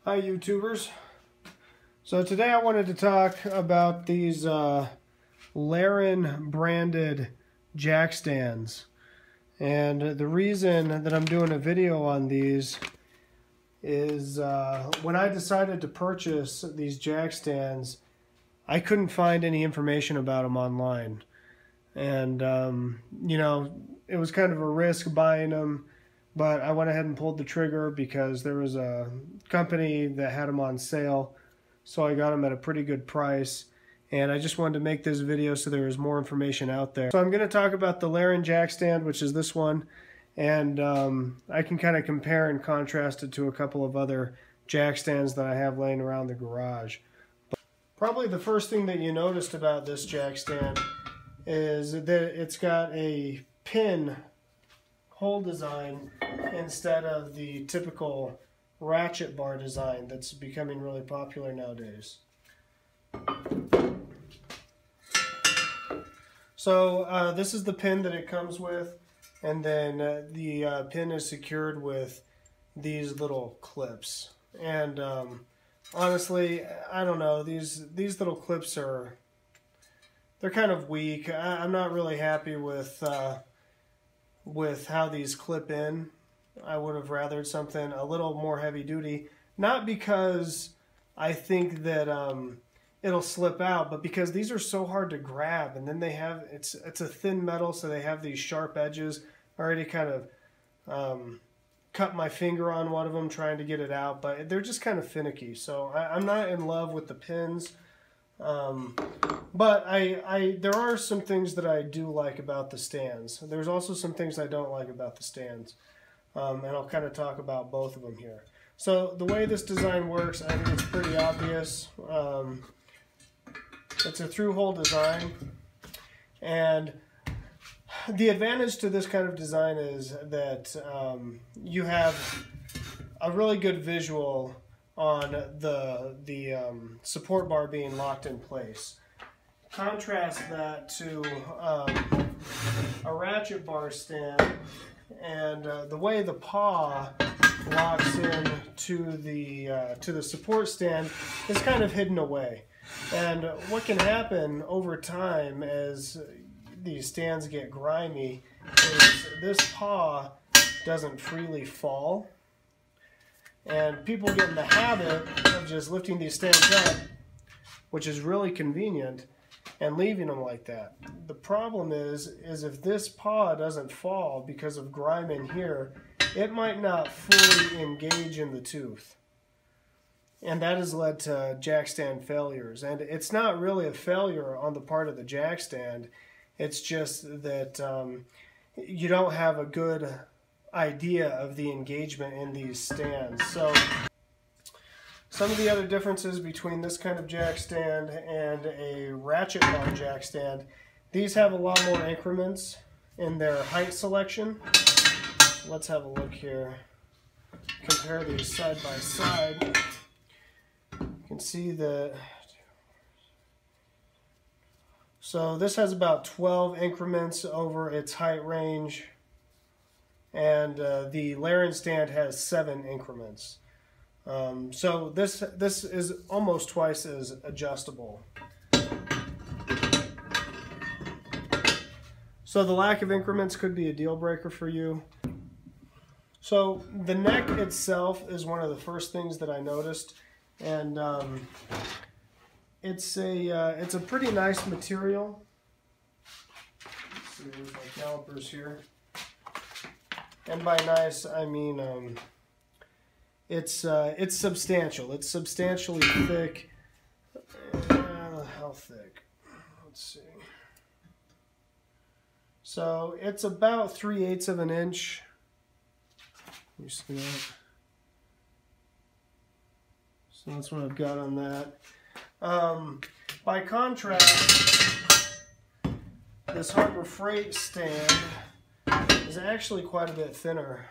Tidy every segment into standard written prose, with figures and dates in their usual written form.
Hi YouTubers. So today I wanted to talk about these LARIN branded jack stands. And the reason that I'm doing a video on these is when I decided to purchase these jack stands, I couldn't find any information about them online. And you know, it was kind of a risk buying them. But I went ahead and pulled the trigger because there was a company that had them on sale. So I got them at a pretty good price. And I just wanted to make this video so there was more information out there. So I'm going to talk about the LARIN jack stand, which is this one. And I can kind of compare and contrast it to a couple of other jack stands that I have laying around the garage. But probably the first thing that you noticed about this jack stand is that it's got a pin hole design instead of the typical ratchet bar design that's becoming really popular nowadays. So this is the pin that it comes with, and then the pin is secured with these little clips. And honestly, I don't know, these little clips they're kind of weak. I'm not really happy with how these clip in. I would have rathered something a little more heavy duty, not because I think that it'll slip out, but because these are so hard to grab, and then they have, it's a thin metal, so they have these sharp edges. I already kind of cut my finger on one of them trying to get it out, but they're just kind of finicky. So I'm not in love with the pins. But there are some things that I do like about the stands. There's also some things I don't like about the stands. And I'll kind of talk about both of them here. So the way this design works, I think it's pretty obvious. It's a through-hole design. And the advantage to this kind of design is that you have a really good visual on the support bar being locked in place. Contrast that to a ratchet bar stand, and the way the paw locks in to the support stand is kind of hidden away. And what can happen over time as these stands get grimy is this paw doesn't freely fall. And people get in the habit of just lifting these stands up, which is really convenient, and leaving them like that. The problem is if this paw doesn't fall because of grime in here, it might not fully engage in the tooth. And that has led to jack stand failures. And it's not really a failure on the part of the jack stand. It's just that you don't have a good idea of the engagement in these stands. So some of the other differences between this kind of jack stand and a ratchet bar jack stand, these have a lot more increments in their height selection. Let's have a look here. Compare these side by side. You can see that. So this has about 12 increments over its height range, and the LARIN stand has 7 increments. So this is almost twice as adjustable. So the lack of increments could be a deal breaker for you. So the neck itself is one of the first things that I noticed, and it's a pretty nice material. Let's see, there's my calipers here. And by nice, I mean it's substantial. It's substantially thick. How thick? Let's see. So it's about 3/8 of an inch. You see that? So that's what I've got on that. By contrast, this Harber Freight stand is actually quite a bit thinner.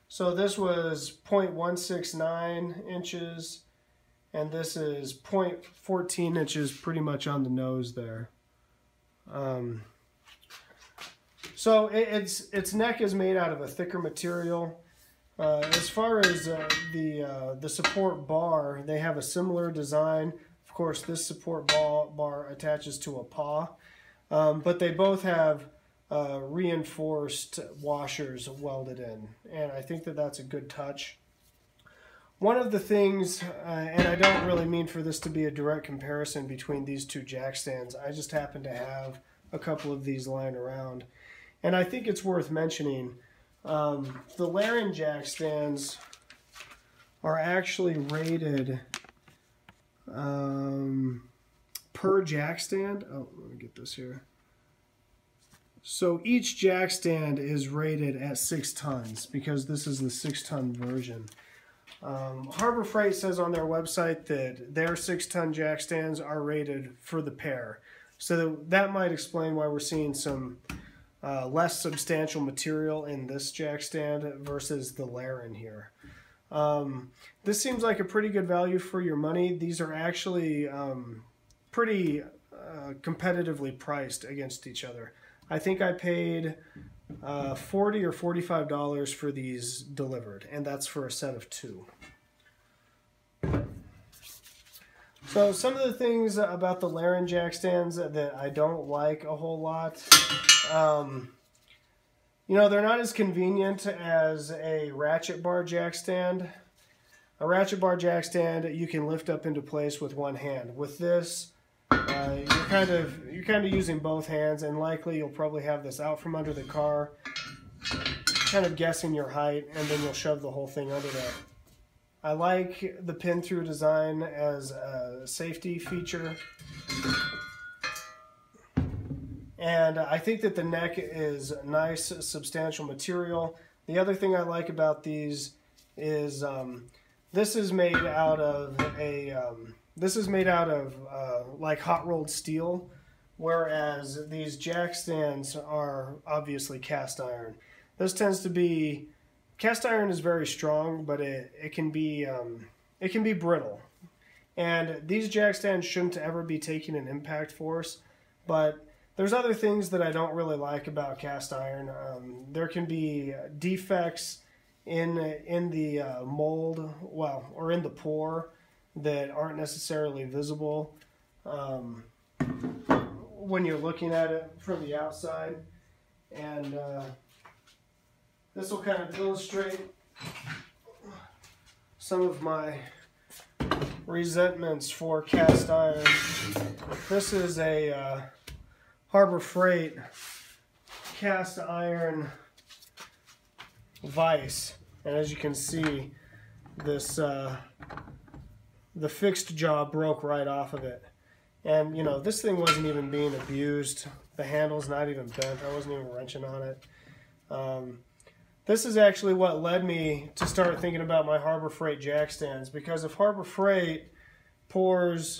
So this was 0.169 inches, and this is 0.14 inches, pretty much on the nose there. So its neck is made out of a thicker material. As far as the support bar, they have a similar design. Of course, this support bar attaches to a paw, but they both have reinforced washers welded in, and I think that that's a good touch. One of the things, and I don't really mean for this to be a direct comparison between these two jack stands, I just happen to have a couple of these lying around, and I think it's worth mentioning. The LARIN jack stands are actually rated per jack stand. Oh, let me get this here. So each jack stand is rated at 6 tons because this is the 6-ton version. Harber Freight says on their website that their 6-ton jack stands are rated for the pair. So that might explain why we're seeing some less substantial material in this jack stand versus the LARIN here. This seems like a pretty good value for your money. These are actually pretty competitively priced against each other. I think I paid $40 or $45 for these delivered, and that's for a set of 2. So some of the things about the LARIN jack stands that I don't like a whole lot, you know, they're not as convenient as a ratchet bar jack stand. A ratchet bar jack stand you can lift up into place with one hand. With this, you're kind of using both hands, and likely you'll probably have this out from under the car, kind of guessing your height, and then you'll shove the whole thing under there. I like the pin-through design as a safety feature, and I think that the neck is nice, substantial material. The other thing I like about these is this is made out of like hot rolled steel, whereas these jack stands are obviously cast iron. This tends to be, cast iron is very strong, but it can be brittle. And these jack stands shouldn't ever be taking an impact force, but there's other things that I don't really like about cast iron. There can be defects in the mold, well, or in the pour, that aren't necessarily visible when you're looking at it from the outside. And this will kind of illustrate some of my resentments for cast iron. This is a Harber Freight cast iron vise, and as you can see, this the fixed jaw broke right off of it. And you know, this thing wasn't even being abused. The handle's not even bent. I wasn't even wrenching on it. This is actually what led me to start thinking about my Harber Freight jack stands, because if Harber Freight pours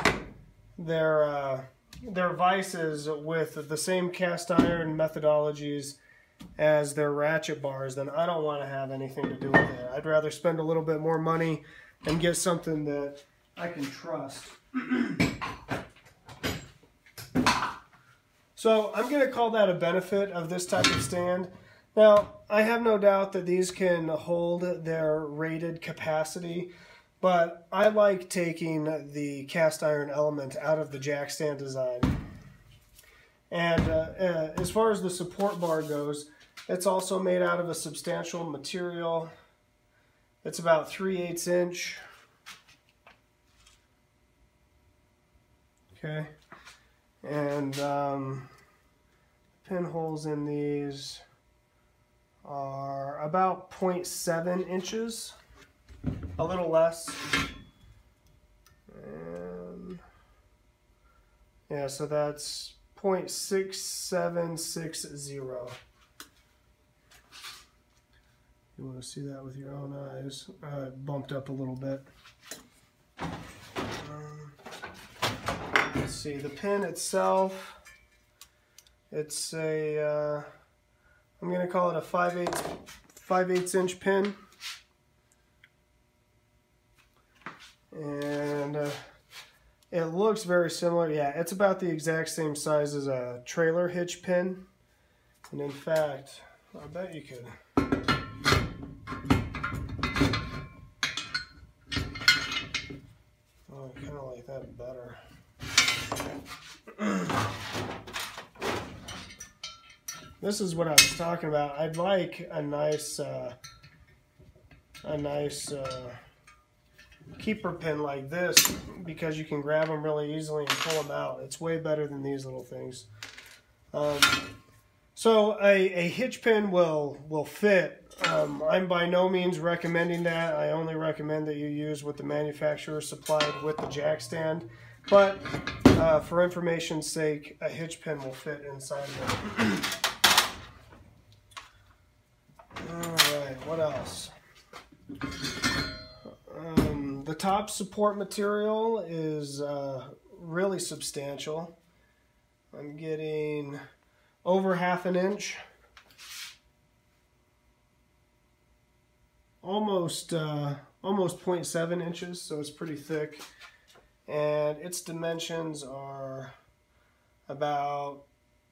their vices with the same cast iron methodologies as their ratchet bars, then I don't want to have anything to do with it. I'd rather spend a little bit more money and get something that I can trust. So I'm going to call that a benefit of this type of stand. Now, I have no doubt that these can hold their rated capacity, but I like taking the cast iron element out of the jack stand design. And as far as the support bar goes, it's also made out of a substantial material. It's about 3/8 inch. Okay. And pinholes in these are about 0.7 inches, a little less. And yeah, so that's 0.6760. You want to see that with your own eyes. Bumped up a little bit. Let's see, the pin itself, it's a, I'm going to call it a 5/8 inch pin. And it looks very similar. Yeah, it's about the exact same size as a trailer hitch pin. And in fact, I bet you could this is what I was talking about. I'd like a nice keeper pin like this, because you can grab them really easily and pull them out. It's way better than these little things. So a hitch pin will fit. I'm by no means recommending that. I only recommend that you use what the manufacturer supplied with the jack stand. But for information's sake, a hitch pin will fit inside of it. Alright, what else? The top support material is really substantial. I'm getting over 1/2 inch. Almost 0.7 inches, so it's pretty thick. And its dimensions are about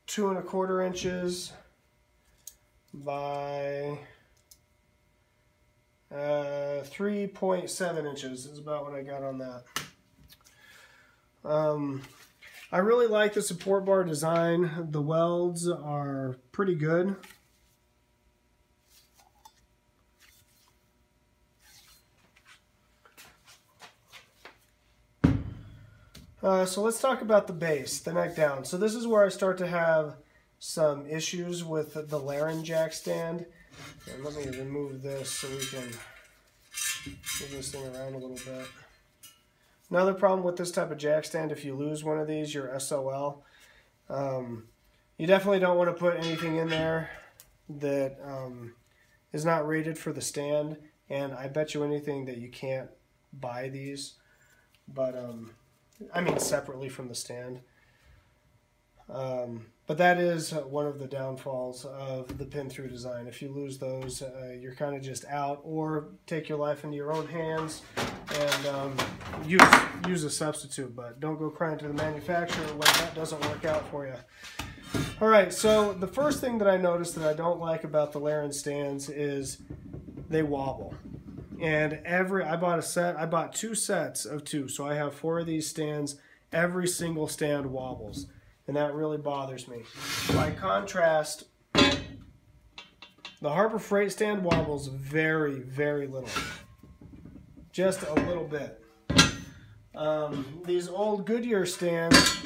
2 1/4 inches by 3.7 inches is about what I got on that. I really like the support bar design. The welds are pretty good. So let's talk about the base, the neck down. So this is where I start to have some issues with the LARIN jack stand. And let me remove this so we can move this thing around a little bit. Another problem with this type of jack stand, if you lose one of these, you're SOL. You definitely don't want to put anything in there that is not rated for the stand. And I bet you anything that you can't buy these. But I mean separately from the stand. But that is one of the downfalls of the pin-through design. If you lose those, you're kind of just out, or take your life into your own hands and use a substitute. But don't go crying to the manufacturer when that doesn't work out for you. All right, so the first thing that I noticed that I don't like about the LARIN stands is they wobble. And I bought 2 sets of 2, so I have 4 of these stands. Every single stand wobbles, and that really bothers me. By contrast, the Harber Freight stand wobbles very, very little. Just a little bit. These old Goodyear stands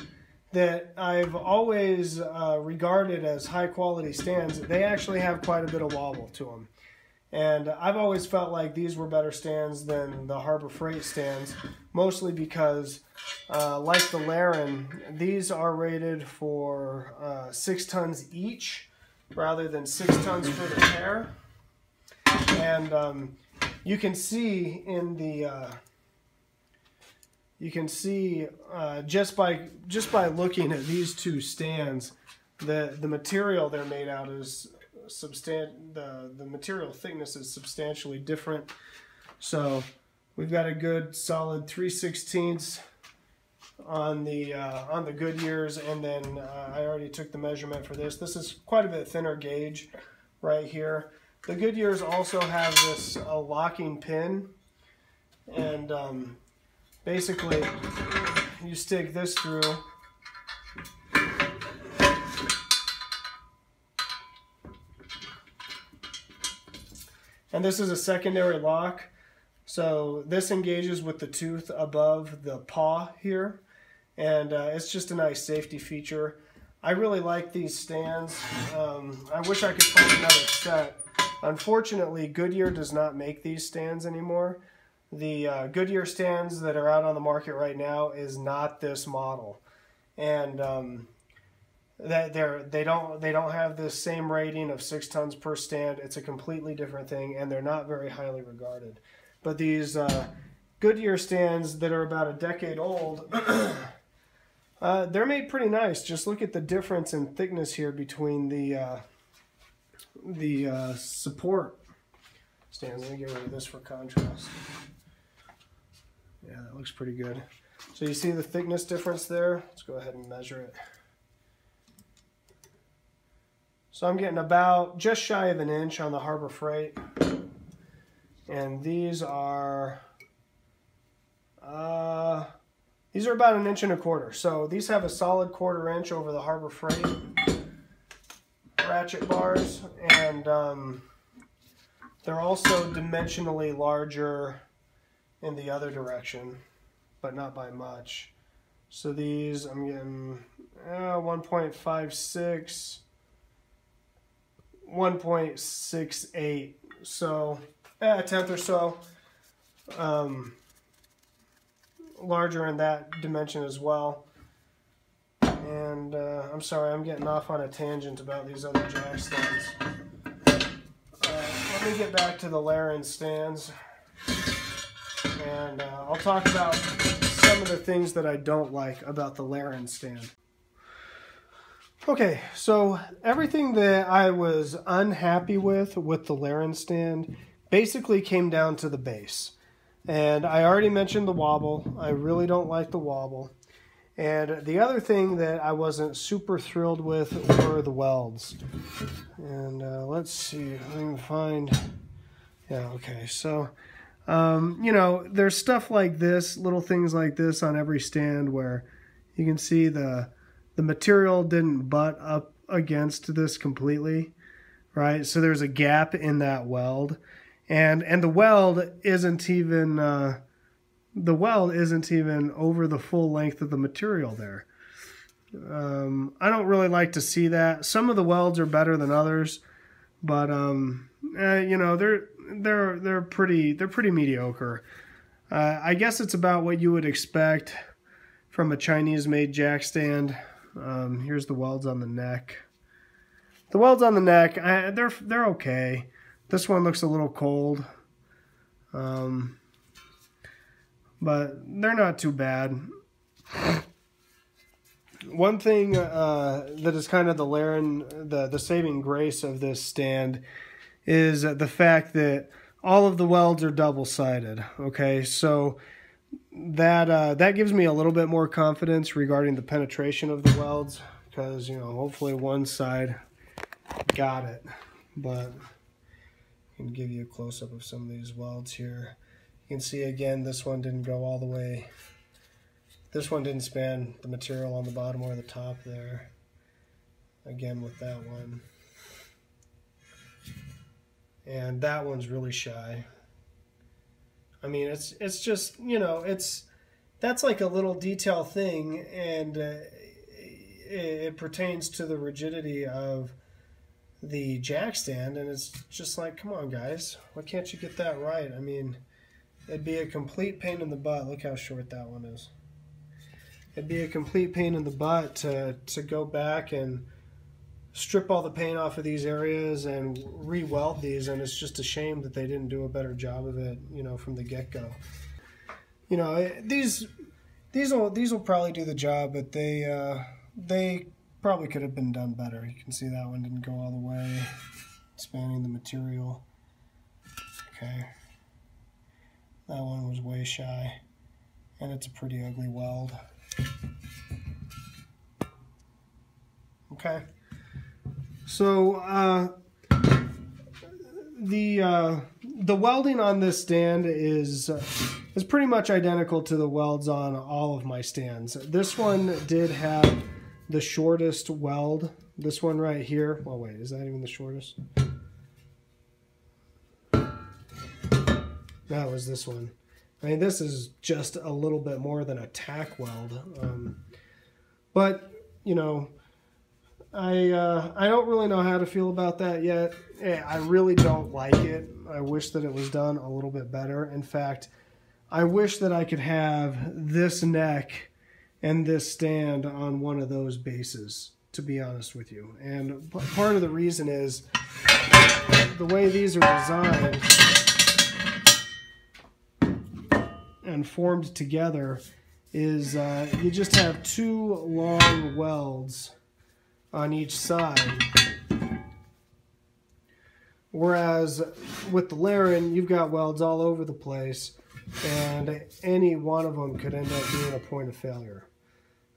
that I've always regarded as high quality stands, they actually have quite a bit of wobble to them. And I've always felt like these were better stands than the Harber Freight stands, mostly because, like the LARIN, these are rated for 6 tons each, rather than 6 tons for the pair. And you can see in the just by looking at these 2 stands, the material they're made out is the material thickness is substantially different. So we've got a good solid 3/16 on the Goodyears, and then I already took the measurement for this. This is quite a bit thinner gauge right here. The Goodyears also have this locking pin, and basically you stick this through. And this is a secondary lock, so this engages with the tooth above the paw here, and it's just a nice safety feature. I really like these stands. I wish I could find another set. Unfortunately, Goodyear does not make these stands anymore. The Goodyear stands that are out on the market right now is not this model, and they don't have this same rating of 6 tons per stand. It's a completely different thing, and they're not very highly regarded. But these Goodyear stands that are about a decade old, they're made pretty nice. Just look at the difference in thickness here between the support stands. Let me get rid of this for contrast. Yeah, that looks pretty good. So you see the thickness difference there? Let's go ahead and measure it. So I'm getting about just shy of 1 inch on the Harber Freight, and these are about 1 1/4 inches. So these have a solid 1/4 inch over the Harber Freight. ratchet bars, and they're also dimensionally larger in the other direction, but not by much. So these, I'm getting 1.56, 1.68, so a tenth or so larger in that dimension as well. And I'm sorry, I'm getting off on a tangent about these other jack stands. Let me get back to the LARIN stands, and I'll talk about some of the things that I don't like about the LARIN stand. Okay, so everything that I was unhappy with the LARIN stand basically came down to the base. And I already mentioned the wobble. I really don't like the wobble. And the other thing that I wasn't super thrilled with were the welds. And let's see if I can find... Yeah, okay, so... you know, there's stuff like this, little things like this on every stand where you can see the material didn't butt up against this completely, right? So there's a gap in that weld, and the weld isn't even over the full length of the material there. I don't really like to see that. Some of the welds are better than others, but you know, they're pretty mediocre. I guess it's about what you would expect from a Chinese-made jack stand. Here's the welds on the neck. The welds on the neck, they're okay. This one looks a little cold, but they're not too bad. One thing that is kind of the LARIN, the saving grace of this stand is the fact that all of the welds are double-sided. Okay, so that gives me a little bit more confidence regarding the penetration of the welds, because, you know, hopefully one side got it. But I can give you a close-up of some of these welds here. You can see again, this one didn't go all the way. This one didn't span the material on the bottom or the top there. Again with that one. And that one's really shy. I mean, it's just, you know, that's like a little detail thing, and it pertains to the rigidity of the jack stand, and it's just like, come on guys, why can't you get that right? I mean, it'd be a complete pain in the butt. Look how short that one is. It'd be a complete pain in the butt to go back and strip all the paint off of these areas and re-weld these, and it's just a shame that they didn't do a better job of it, you know, from the get-go. You know, these will probably do the job, but they probably could have been done better. You can see that one didn't go all the way, spanning the material. Okay, that one was way shy, and it's a pretty ugly weld. Okay. So the welding on this stand is pretty much identical to the welds on all of my stands. This one did have the shortest weld. This one right here. Well, wait, is that even the shortest? That was this one. I mean, this is just a little bit more than a tack weld. But, you know, I don't really know how to feel about that yet. I really don't like it. I wish that it was done a little bit better. In fact, I wish that I could have this neck and this stand on one of those bases, to be honest with you. And part of the reason is the way these are designed and formed together is you just have two long welds on each side, whereas with the LARIN you've got welds all over the place, and any one of them could end up being a point of failure.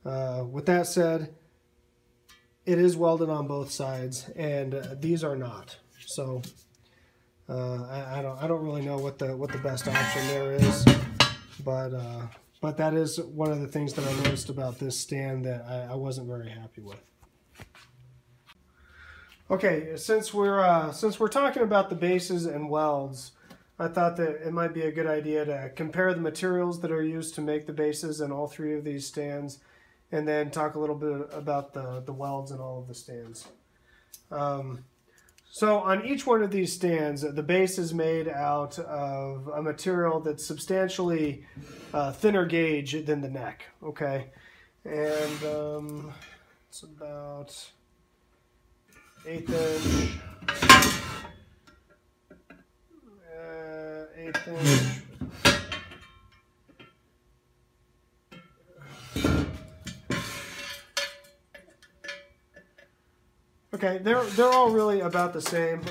With that said, it is welded on both sides, and these are not. So I don't really know what the best option there is, but that is one of the things that I noticed about this stand that I wasn't very happy with. Okay, since we're talking about the bases and welds, I thought that it might be a good idea to compare the materials that are used to make the bases in all three of these stands, and then talk a little bit about the welds in all of the stands. So on each one of these stands, the base is made out of a material that's substantially thinner gauge than the neck, okay? And it's about 1/8 inch, 1/8 inch. Okay, they're all really about the same.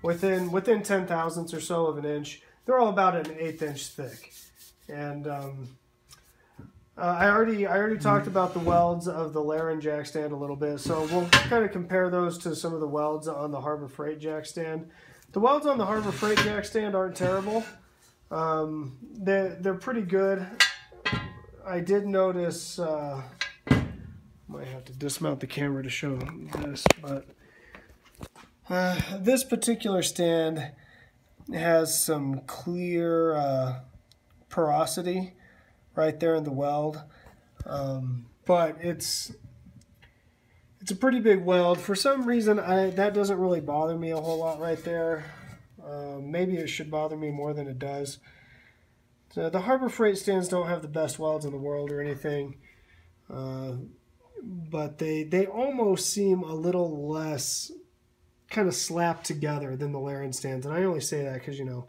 Within 10 thousandths or so of an inch, they're all about an 1/8 inch thick. And I already talked about the welds of the LARIN jack stand a little bit, so we'll kind of compare those to some of the welds on the Harber Freight jack stand. The welds on the Harber Freight jack stand aren't terrible. They're pretty good. I did notice. Might have to dismount the camera to show this, but this particular stand has some clear porosity right there in the weld, but it's a pretty big weld. For some reason, that doesn't really bother me a whole lot right there. Maybe it should bother me more than it does. So the Harber Freight stands don't have the best welds in the world or anything. But they almost seem a little less kind of slapped together than the LARIN stands. And I only say that because, you know,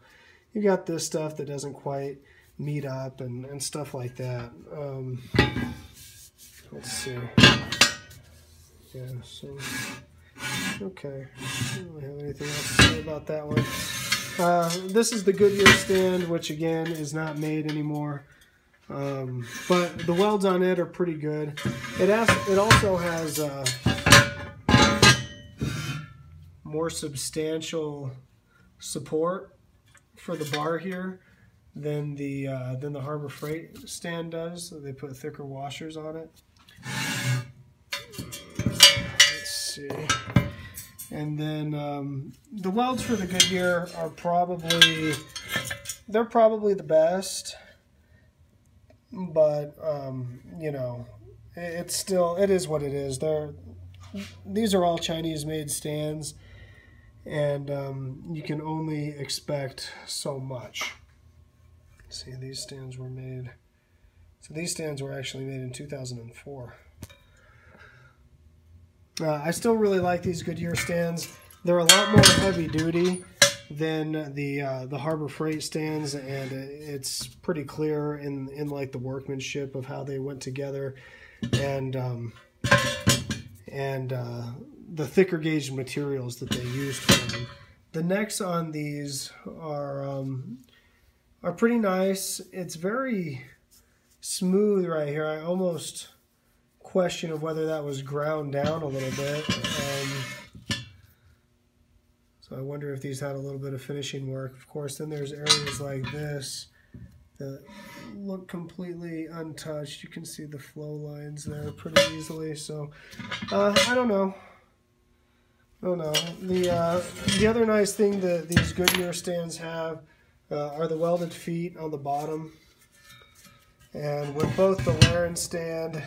you got this stuff that doesn't quite meet up and stuff like that. Let's see. Yeah, so, okay. I don't really have anything else to say about that one. This is the Goodyear stand, which again is not made anymore. But the welds on it are pretty good. It also has more substantial support for the bar here than the Harber Freight stand does. So they put thicker washers on it. Let's see. And then the welds for the Goodyear are probably the best. But you know, it is what it is. These are all Chinese-made stands, and you can only expect so much. See, these stands were made. So these stands were actually made in 2004. I still really like these Goodyear stands. They're a lot more heavy-duty than the Harber Freight stands, and it's pretty clear in like the workmanship of how they went together, and the thicker gauge materials that they used for them. The necks on these are pretty nice. It's very smooth right here. I almost question of whether that was ground down a little bit. So I wonder if these had a little bit of finishing work. Of course, then there's areas like this that look completely untouched. You can see the flow lines there pretty easily. So I don't know. The other nice thing that these Goodyear stands have are the welded feet on the bottom. And with both the LARIN stand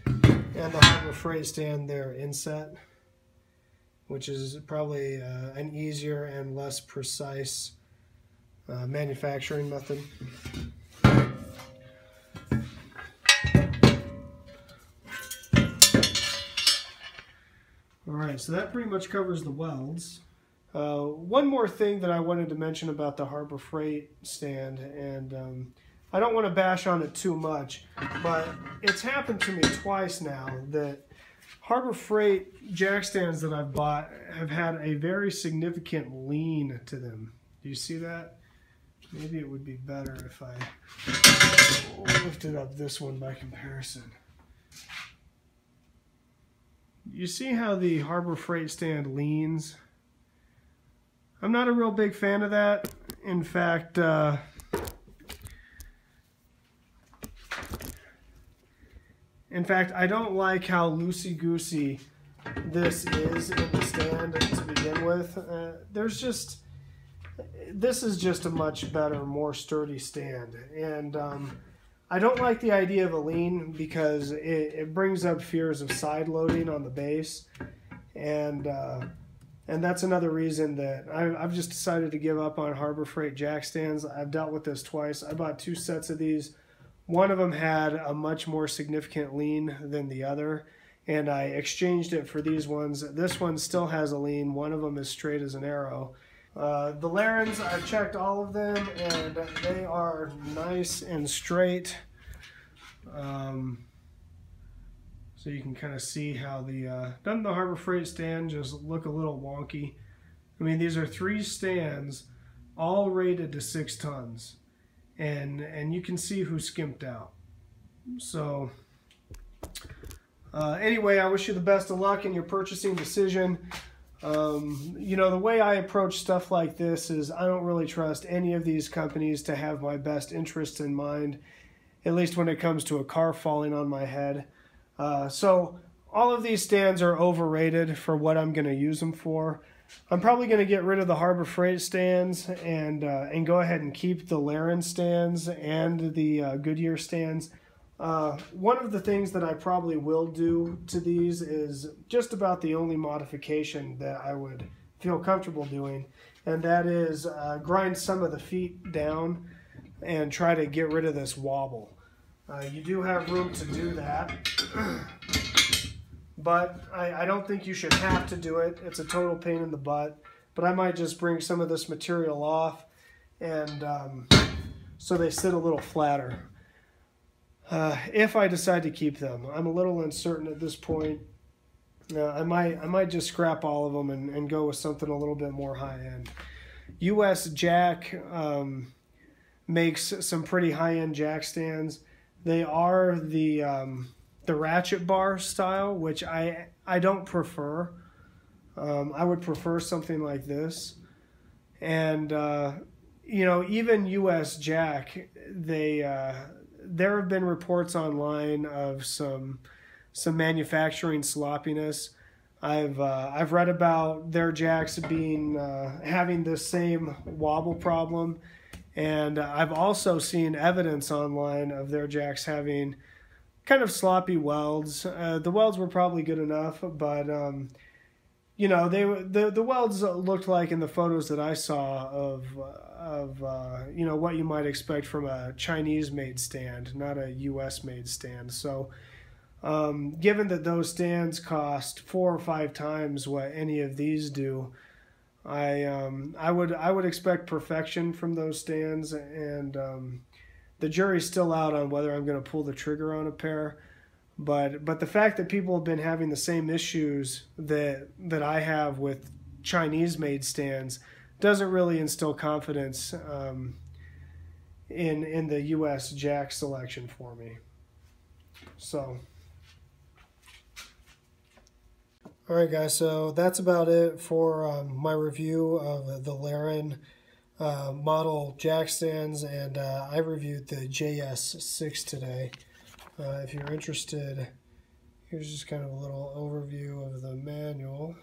and the Harber Freight stand, they're inset, which is probably an easier and less precise manufacturing method. Alright, so that pretty much covers the welds. One more thing that I wanted to mention about the Harber Freight stand, and I don't want to bash on it too much, but it's happened to me twice now that Harber Freight jack stands that I've bought have had a very significant lean to them. Do you see that? Maybe it would be better if I lifted up this one by comparison. You see how the Harber Freight stand leans? I'm not a real big fan of that. In fact, I don't like how loosey-goosey this is in the stand to begin with. This is just a much better, more sturdy stand. And I don't like the idea of a lean because it brings up fears of side loading on the base. And that's another reason that I've just decided to give up on Harber Freight jack stands. I've dealt with this twice. I bought 2 sets of these. One of them had a much more significant lean than the other, and I exchanged it for these ones. This one still has a lean. One of them is straight as an arrow. The LARINs, I've checked all of them, and they are nice and straight. So you can kind of see how doesn't the Harber Freight stand just look a little wonky? I mean, these are 3 stands, all rated to 6 tons, and you can see who skimped out. So anyway, I wish you the best of luck in your purchasing decision. You know, the way I approach stuff like this is I don't really trust any of these companies to have my best interests in mind, at least when it comes to a car falling on my head. So all of these stands are overrated for what I'm going to use them for. I'm probably going to get rid of the Harber Freight stands and go ahead and keep the LARIN stands and the Goodyear stands. One of the things that I probably will do to these is just about the only modification that I would feel comfortable doing, and that is grind some of the feet down and try to get rid of this wobble. You do have room to do that, but I don't think you should have to do it. It's a total pain in the butt, but I might just bring some of this material off and so they sit a little flatter. If I decide to keep them, I'm a little uncertain at this point. I might just scrap all of them and go with something a little bit more high-end. US Jack makes some pretty high-end jack stands. They are the ratchet bar style, which I don't prefer. I would prefer something like this. And you know, even US Jack, there have been reports online of some manufacturing sloppiness. I've read about their jacks being having the same wobble problem, and I've also seen evidence online of their jacks having kind of sloppy welds. The welds were probably good enough, but you know, the welds looked like in the photos that I saw of you know, what you might expect from a Chinese-made stand, not a U.S.-made stand. So given that those stands cost 4 or 5 times what any of these do, I would expect perfection from those stands, and the jury's still out on whether I'm going to pull the trigger on a pair. But the fact that people have been having the same issues that I have with Chinese-made stands doesn't really instill confidence in the U.S. Jack selection for me. So, all right, guys. So that's about it for my review of the LARIN model jack stands, and I reviewed the JS6 today. If you're interested, here's just kind of a little overview of the manual.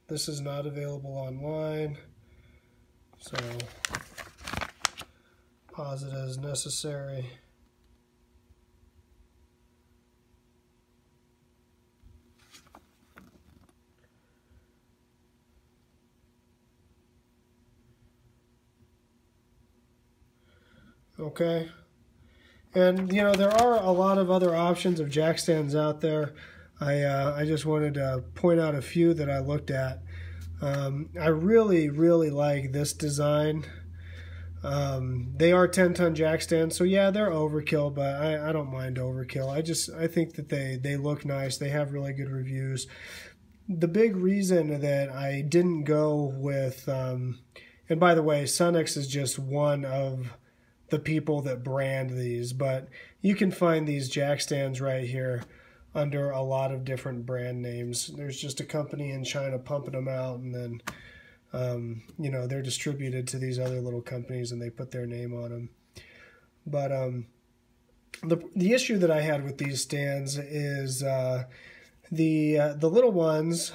This is not available online, so pause it as necessary. Okay. And, you know, there are a lot of other options of jack stands out there. I just wanted to point out a few that I looked at. I really, really like this design. They are 10-ton jack stands, so yeah, they're overkill, but I don't mind overkill. I think that they look nice. They have really good reviews. The big reason that I didn't go with, and by the way, Sunex is just one of the people that brand these, but you can find these jack stands right here under a lot of different brand names. There's just a company in China pumping them out, and then you know, they're distributed to these other little companies and they put their name on them. But the issue that I had with these stands is The little ones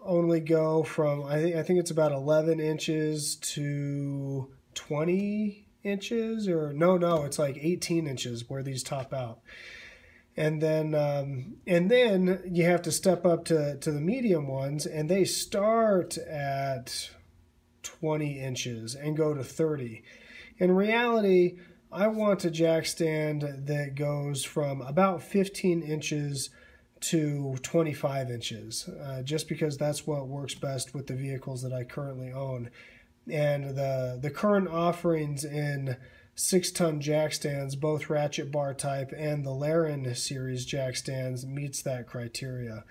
only go from, I think it's about 11 inches to 20 inches, or no, it's like 18 inches where these top out. And then you have to step up to the medium ones, and they start at 20 inches and go to 30. In reality, I want a jack stand that goes from about 15 inches to 25 inches, just because that's what works best with the vehicles that I currently own. And the current offerings in 6-ton jack stands, both ratchet bar type and the LARIN series jack stands, meets that criteria.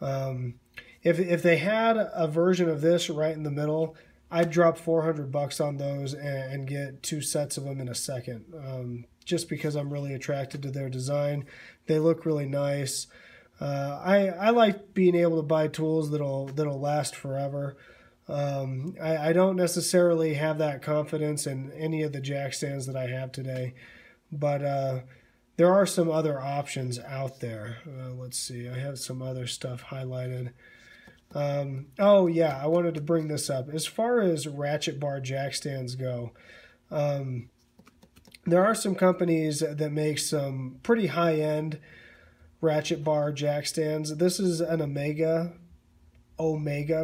If they had a version of this right in the middle, I'd drop $400 on those and get 2 sets of them in a second, just because I'm really attracted to their design. They look really nice. I like being able to buy tools that'll last forever. I don't necessarily have that confidence in any of the jack stands that I have today, but there are some other options out there. Let's see, I have some other stuff highlighted. Oh yeah, I wanted to bring this up. As far as ratchet bar jack stands go, there are some companies that make some pretty high-end ratchet bar jack stands. This is an Omega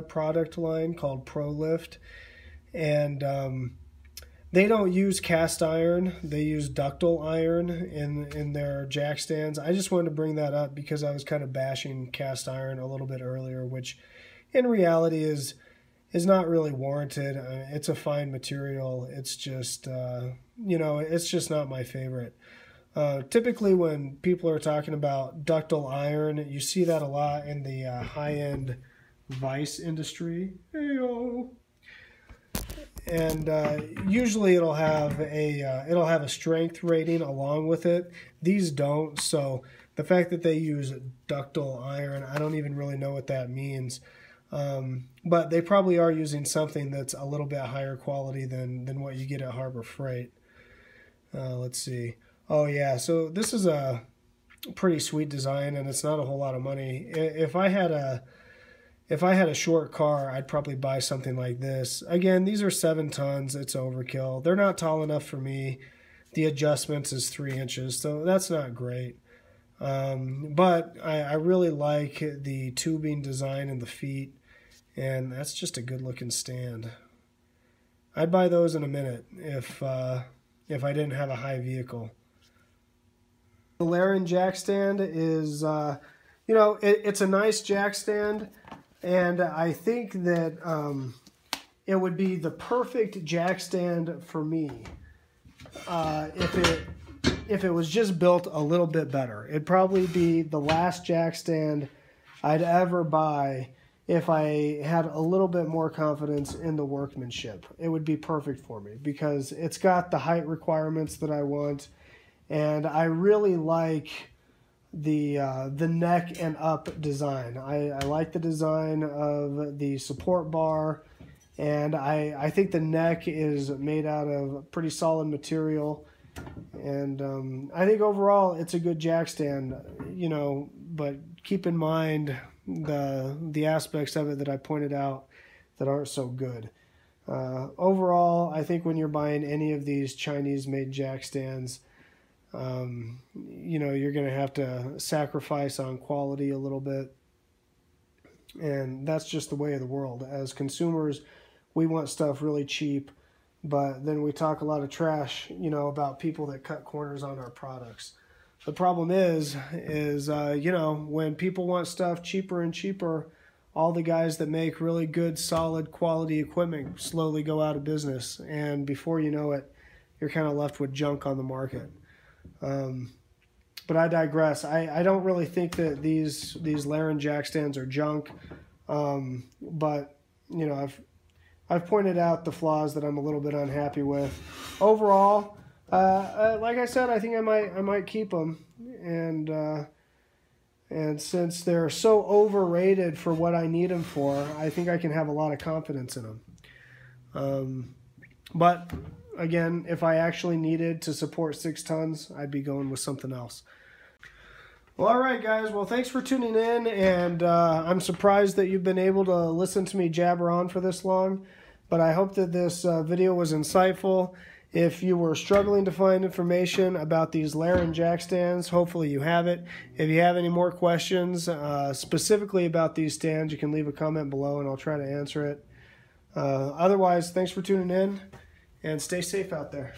product line called ProLift, and they don't use cast iron, they use ductile iron in their jack stands. I just wanted to bring that up because I was kind of bashing cast iron a little bit earlier, which in reality is not really warranted. It's a fine material. It's just it's just not my favorite. Typically when people are talking about ductile iron, you see that a lot in the high-end vice industry. Hey-o. And usually it'll have a strength rating along with it. These don't, so the fact that they use ductile iron, I don't even really know what that means. But they probably are using something that's a little bit higher quality than what you get at Harber Freight. Let's see. Oh yeah, so this is a pretty sweet design, and it's not a whole lot of money. If I had a short car, I'd probably buy something like this. Again, these are 7 tons. It's overkill. They're not tall enough for me. The adjustments is 3 inches, so that's not great. But I really like the tubing design and the feet, and that's just a good looking stand. I'd buy those in a minute if I didn't have a high vehicle. The LARIN jack stand is, it's a nice jack stand, and I think that it would be the perfect jack stand for me if it was just built a little bit better. It'd probably be the last jack stand I'd ever buy if I had a little bit more confidence in the workmanship. It would be perfect for me because it's got the height requirements that I want, and I really like the neck and up design. I like the design of the support bar, and I think the neck is made out of pretty solid material, and I think overall it's a good jack stand, but keep in mind the aspects of it that I pointed out that aren't so good. Overall, I think when you're buying any of these Chinese-made jack stands, you're going to have to sacrifice on quality a little bit, and that's just the way of the world. As consumers, we want stuff really cheap, but then we talk a lot of trash, about people that cut corners on our products. The problem is when people want stuff cheaper and cheaper, all the guys that make really good, solid, quality equipment slowly go out of business, and before you know it, you're kind of left with junk on the market. But I digress. I don't really think that these LARIN jack stands are junk, but I've pointed out the flaws that I'm a little bit unhappy with. Overall, like I said, I think I might keep them, and since they're so overrated for what I need them for, I think I can have a lot of confidence in them. But again, if I actually needed to support 6 tons, I'd be going with something else. Well, all right, guys. Well, thanks for tuning in, and I'm surprised that you've been able to listen to me jabber on for this long, but I hope that this video was insightful. If you were struggling to find information about these LARIN jack stands, hopefully you have it. If you have any more questions specifically about these stands, you can leave a comment below and I'll try to answer it. Otherwise, thanks for tuning in and stay safe out there.